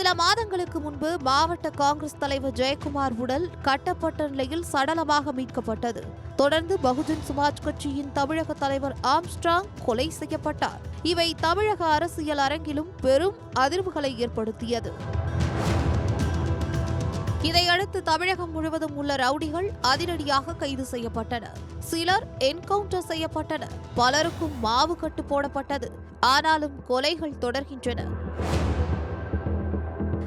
சில மாதங்களுக்கு முன்பு மாவட்ட காங்கிரஸ் தலைவர் ஜெயக்குமார் உடல் கட்டப்பட்ட நிலையில் சடலமாக மீட்கப்பட்டது. தொடர்ந்து பகுஜன் சமாஜ் கட்சியின் தமிழக தலைவர் ஆம்ஸ்ட்ராங் கொலை செய்யப்பட்டார். இவை தமிழக அரசியல் அரங்கிலும் பெரும் அதிர்வுகளை ஏற்படுத்தியது. இதையடுத்து தமிழகம் முழுவதும் உள்ள ரவுடிகள் அதிரடியாக கைது செய்யப்பட்டனர். சிலர் என்கவுண்டர் செய்யப்பட்டனர். பலருக்கும் மாவு கட்டு போடப்பட்டது. ஆனாலும் கொலைகள் தொடர்கின்றன.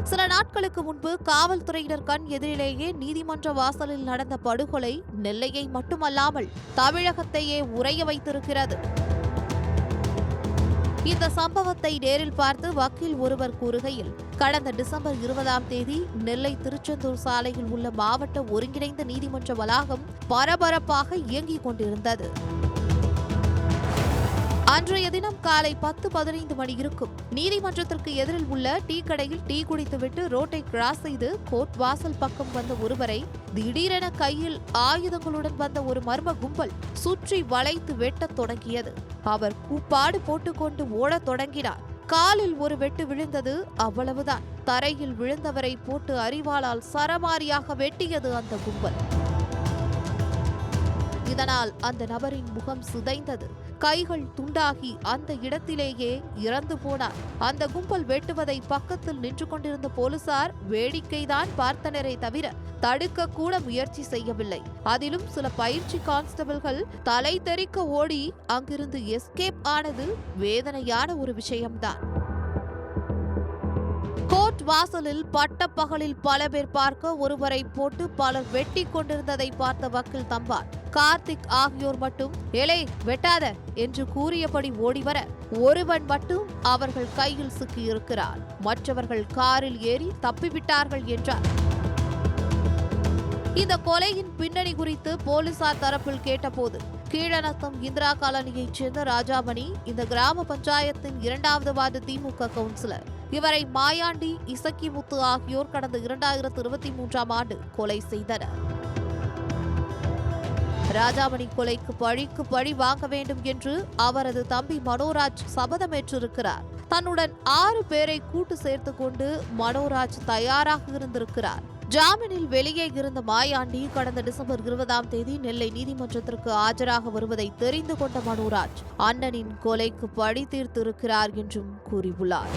சில நாட்களுக்கு முன்பு காவல்துறையினர் கண் எதிரிலேயே நீதிமன்ற வாசலில் நடந்த படுகொலை நெல்லையை மட்டுமல்லாமல் தமிழகத்தையே உறைய வைத்திருக்கிறது. இந்த சம்பவத்தை நேரில் பார்த்து வக்கீல் ஒருவர் கூறுகையில், கடந்த டிசம்பர் 20ஆம் தேதி நெல்லை திருச்செந்தூர் சாலையில் உள்ள மாவட்ட ஒருங்கிணைந்த நீதிமன்ற வளாகம் பரபரப்பாக இயங்கிக் கொண்டிருந்தது. அன்றைய தினம் காலை 10-15 மணி இருக்கும். நீதிமன்றத்திற்கு எதிரில் உள்ள டீ கடையில் டீ குடித்துவிட்டு ரோட்டை கிராஸ் செய்து கோர்ட் வாசல் பக்கம் வந்த ஒருவரை திடீரென கையில் ஆயுதங்களுடன் வந்த ஒரு மர்ம கும்பல் சுற்றி வளைத்து வெட்டத் தொடங்கியது. அவர் கூப்பாடு போட்டுக்கொண்டு ஓடத் தொடங்கினார். காலில் ஒரு வெட்டு விழுந்தது, அவ்வளவுதான். தரையில் விழுந்தவரை போட்டு அரிவாளால் சரமாரியாக வெட்டியது அந்த கும்பல். இதனால் அந்த நபரின் முகம் சிதைந்தது. கைகள் துண்டாகி அந்த இடத்திலேயே இறந்து போனார். அந்த கும்பல் வெட்டுவதை பக்கத்தில் நின்று கொண்டிருந்த போலீசார் வேடிக்கைதான் பார்த்தனரே தவிர தடுக்க கூட முயற்சி செய்யவில்லை. அதிலும் சில பயிற்சி கான்ஸ்டபிள்கள் தலை தெறிக்க ஓடி அங்கிருந்து எஸ்கேப் ஆனது வேதனையான ஒரு விஷயம்தான். கோர்ட் வாசலில் பட்டப்பகலில் பல பேர் பார்க்க ஒருவரை போட்டு பலர் வெட்டி கொண்டிருந்ததை பார்த்த வக்கீல் தம்பான், கார்த்திக் ஆகியோர் மட்டும் "எலே வெட்டாத" என்று கூறியபடி ஓடிவர ஒருவன் மட்டும் அவர்கள் கையில் சிக்கியிருக்கிறார். மற்றவர்கள் காரில் ஏறி தப்பிவிட்டார்கள் என்றார். இந்த கொலையின் பின்னணி குறித்து போலீசார் தரப்பில் கேட்டபோது, கீழநத்தம் இந்திரா காலனியைச் சேர்ந்த ராஜாமணி இந்த கிராம பஞ்சாயத்தின் 2வது வார்டு திமுக கவுன்சிலர். இவரை மாயாண்டி, இசக்கிமுத்து ஆகியோர் கடந்த 2023ஆம் ஆண்டு கொலை செய்தனர். ராஜாமணி கொலைக்கு பழிக்கு பழி வாங்க வேண்டும் என்று அவரது தம்பி மனோராஜ் சபதமேற்றிருக்கிறார். தன்னுடன் 6 பேரை கூட்டு சேர்த்துக் கொண்டு மனோராஜ் தயாராக இருந்திருக்கிறார். ஜாமீனில் வெளியே இருந்த மாயாண்டி கடந்த டிசம்பர் 20ஆம் தேதி நெல்லை நீதிமன்றத்திற்கு ஆஜராக வருவதை தெரிந்து கொண்ட மனோராஜ் அண்ணனின் கொலைக்கு பழி தீர்த்திருக்கிறார் என்றும் கூறியுள்ளார்.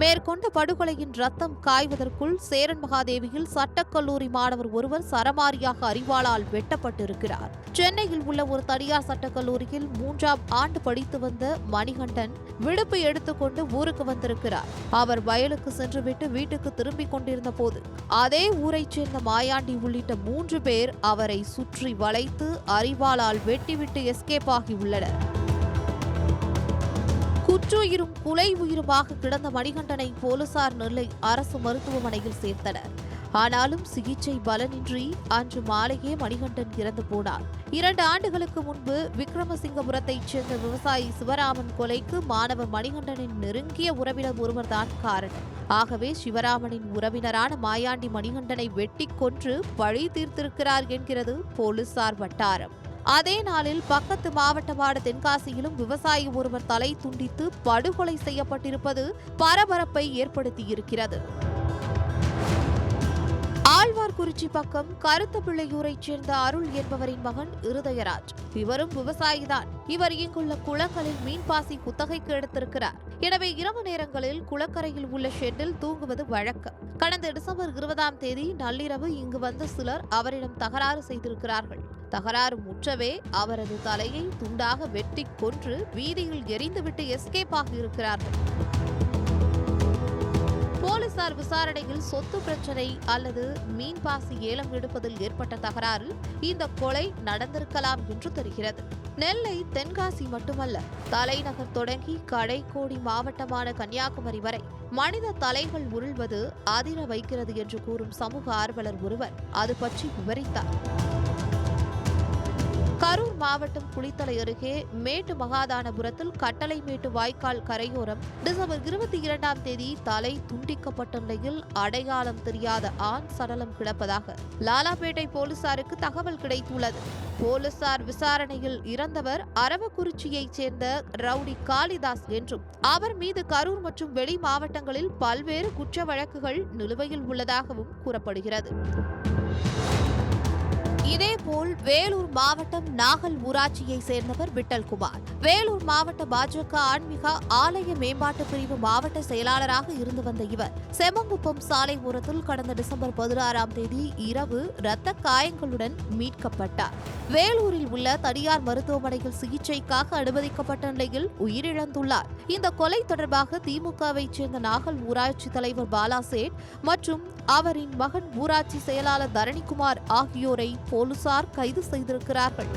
மேற்கொண்ட படுகொலையின் ரத்தம் காய்வதற்குள் சேரன் மகாதேவியில் சட்டக்கல்லூரி மாணவர் ஒருவர் சரமாரியாக அரிவாளால் வெட்டப்பட்டிருக்கிறார். சென்னையில் உள்ள ஒரு தனியார் சட்டக்கல்லூரியில் 3ஆம் ஆண்டு படித்து வந்த மணிகண்டன் விடுப்பு எடுத்துக்கொண்டு ஊருக்கு வந்திருக்கிறார். அவர் வயலுக்கு சென்றுவிட்டு வீட்டுக்கு திரும்பிக் கொண்டிருந்த போது அதே ஊரைச் சேர்ந்த மாயாண்டி உள்ளிட்ட 3 பேர் அவரை சுற்றி வளைத்து அரிவாளால் வெட்டிவிட்டு எஸ்கேப் ஆகியுள்ளனர். குற்றுயிரும் குலை உயிருமாக கிடந்த மணிகண்டனை போலீசார் நெல்லை அரசு மருத்துவமனையில் சேர்த்தனர். ஆனாலும் சிகிச்சை பலனின்றி அன்று மாலையே மணிகண்டன் இறந்து போனார். 2 ஆண்டுகளுக்கு முன்பு விக்ரமசிங்கபுரத்தைச் சேர்ந்த விவசாயி சிவராமன் கொலைக்கு மாணவர் மணிகண்டனின் நெருங்கிய உறவினர் ஒருவர்தான் காரணம். ஆகவே சிவராமனின் உறவினரான மாயாண்டி மணிகண்டனை வெட்டி கொன்று பழி தீர்த்திருக்கிறார் என்கிறது போலீசார் வட்டாரம். அதே நாளில் பக்கத்து மாவட்டமான தென்காசியிலும் விவசாயி ஒருவர் தலை துண்டித்து படுகொலை செய்யப்பட்டிருப்பது பரபரப்பை ஏற்படுத்தியிருக்கிறது. ஆழ்வார்குறிச்சி பக்கம் கருத்தப்பிள்ளையூரைச் சேர்ந்த அருள் என்பவரின் மகன் இருதயராஜ். இவரும் விவசாயிதான். இவர் இங்குள்ள குளங்களில் மீன்பாசி குத்தகைக்கு எடுத்திருக்கிறார். எனவே இரவு நேரங்களில் குளக்கரையில் உள்ள ஷெட்டில் தூங்குவது வழக்கம். கடந்த டிசம்பர் 20ஆம் தேதி நள்ளிரவு இங்கு வந்த சிலர் அவரிடம் தகராறு செய்திருக்கிறார்கள். தகராறு முற்றவே அவரது தலையை துண்டாக வெட்டி கொன்று வீதியில் எரிந்துவிட்டு எஸ்கேப் ஆகியிருக்கிறார்கள். போலீசார் விசாரணையில் சொத்து பிரச்சனை அல்லது மீன்பாசி ஏலம் எடுப்பதில் ஏற்பட்ட தகராறில் இந்த கொலை நடந்திருக்கலாம் என்று தெரிகிறது. நெல்லை, தென்காசி மட்டுமல்ல, தலைநகர் தொடங்கி கடைக்கோடி மாவட்டமான கன்னியாகுமரி வரை மனித தலைகள் உருள்வது அதிர வைக்கிறது என்று கூறும் சமூக ஆர்வலர் ஒருவர் அது பற்றி விவரித்தார். கரூர் மாவட்டம் குளித்தலை அருகே மேட்டு மகாதானபுரத்தில் கட்டளைமேட்டு வாய்க்கால் கரையோரம் டிசம்பர் 22ஆம் தேதி தலை துண்டிக்கப்பட்ட நிலையில் அடையாளம் தெரியாத ஆண் சடலம் கிடப்பதாக லாலாபேட்டை போலீசாருக்கு தகவல் கிடைத்துள்ளது. போலீசார் விசாரணையில் இறந்தவர் அரவக்குறிச்சியைச் சேர்ந்த ரவுடி காளிதாஸ் என்றும் அவர் மீது கரூர் மற்றும் வெளி மாவட்டங்களில் பல்வேறு குற்ற வழக்குகள் நிலுவையில் உள்ளதாகவும் கூறப்படுகிறது. இதேபோல் வேலூர் மாவட்டம் நாகல் ஊராட்சியை சேர்ந்தவர் விட்டல்குமார். வேலூர் மாவட்ட பாஜக ஆன்மீக ஆலய மேம்பாட்டு பிரிவு மாவட்ட செயலாளராக இருந்து வந்த இவர் செமங்குப்பம் சாலை ஓரத்தில் கடந்த டிசம்பர் 16ஆம் தேதி இரவு இரத்த காயங்களுடன் மீட்கப்பட்டார். வேலூரில் உள்ள தனியார் மருத்துவமனையில் சிகிச்சைக்காக அனுமதிக்கப்பட்ட நிலையில் உயிரிழந்துள்ளார். இந்த கொலை தொடர்பாக திமுகவைச் சேர்ந்த நாகல் ஊராட்சி தலைவர் பாலாசேட் மற்றும் அவரின் மகன் ஊராட்சி செயலாளர் தரணிக்குமார் ஆகியோரை போலீசார் கைது செய்திருக்கிறார்கள்.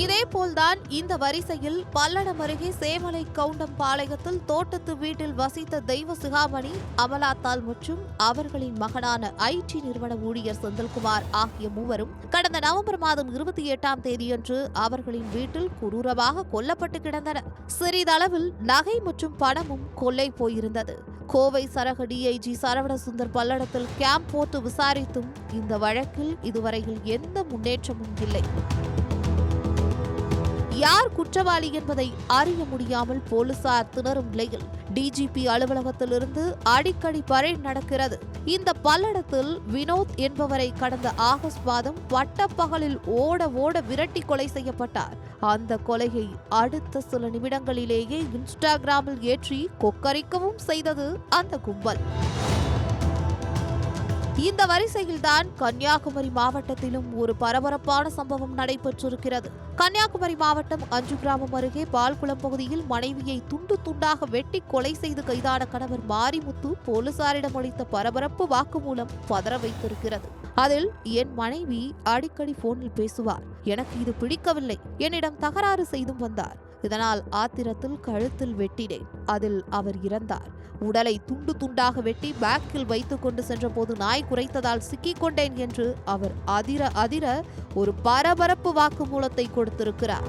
இதேபோல்தான் இந்த வரிசையில் பல்லடம் அருகே சேமலை கவுண்டம்பாளையத்தில் தோட்டத்து வீட்டில் வசித்த தெய்வ சிகாமணி, அமலாத்தாள் மற்றும் அவர்களின் மகனான ஐடி நிறுவன ஊழியர் செந்தில்குமார் ஆகிய மூவரும் கடந்த நவம்பர் மாதம் 28ஆம் தேதியன்று அவர்களின் வீட்டில் கொடூரமாக கொல்லப்பட்டு கிடந்தனர். சிறிதளவில் நகை மற்றும் பணமும் கொள்ளை போயிருந்தது. கோவை சரக டிஐஜி சரவணசுந்தர் பல்லடத்தில் கேம்ப் போட்டு விசாரித்தும் இந்த வழக்கில் இதுவரையில் எந்த முன்னேற்றமும் இல்லை. யார் குற்றவாளி என்பதை அறிய முடியாமல் போலீசார் திணறும் நிலையில் டிஜிபி அலுவலகத்திலிருந்து அடிக்கடி பரேட் நடக்கிறது. இந்த பல்லடத்தில் வினோத் என்பவரை கடந்த ஆகஸ்ட் மாதம் பட்டப்பகலில் ஓட விரட்டி கொலை செய்யப்பட்டார். அந்த கொலையை அடுத்த சில நிமிடங்களிலேயே இன்ஸ்டாகிராமில் ஏற்றி கொக்கரிக்கவும் செய்தது அந்த கும்பல். இந்த வரிசையில்தான் கன்னியாகுமரி மாவட்டத்திலும் ஒரு பரபரப்பான சம்பவம் நடைபெற்றிருக்கிறது. கன்னியாகுமரி மாவட்டம் 5 கிராமம் அருகே பால்குளம் பகுதியில் மனைவியை துண்டு துண்டாக வெட்டி கொலை செய்து கைதான கணவர் மாரிமுத்து போலீசாரிடம் அளித்த பரபரப்பு வாக்குமூலம் பதற வைத்திருக்கிறது. அதில், என் மனைவி அடிக்கடி போனில் பேசுவார், எனக்கு இது பிடிக்கவில்லை, என்னிடம் தகராறு செய்தும் வந்தார், இதனால் ஆத்திரத்தில் கழுத்தில் வெட்டினேன், அதில் அவர் இறந்தார், உடலை துண்டு துண்டாக வெட்டி பேக்கில் வைத்துக் கொண்டு சென்ற போது நாய் குறைத்ததால் சிக்கிக் கொண்டேன் என்று அவர் அதிர ஒரு பரபரப்பு வாக்குமூலத்தை கொடுத்திருக்கிறார்.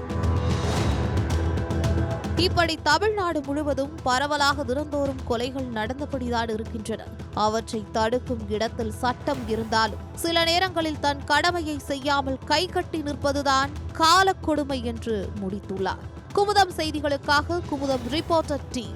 இப்படி தமிழ்நாடு முழுவதும் பரவலாக தினந்தோறும் கொலைகள் நடந்தபடிதான் இருக்கின்றன. அவற்றை தடுக்கும் இடத்தில் சட்டம் இருந்தாலும் சில நேரங்களில் தன் கடமையை செய்யாமல் கைகட்டி நிற்பதுதான் காலக்கொடுமை என்று முடித்துள்ளார். குமுதம் செய்திகளுக்காக குமுதம் ரிப்போர்ட்டர் டி.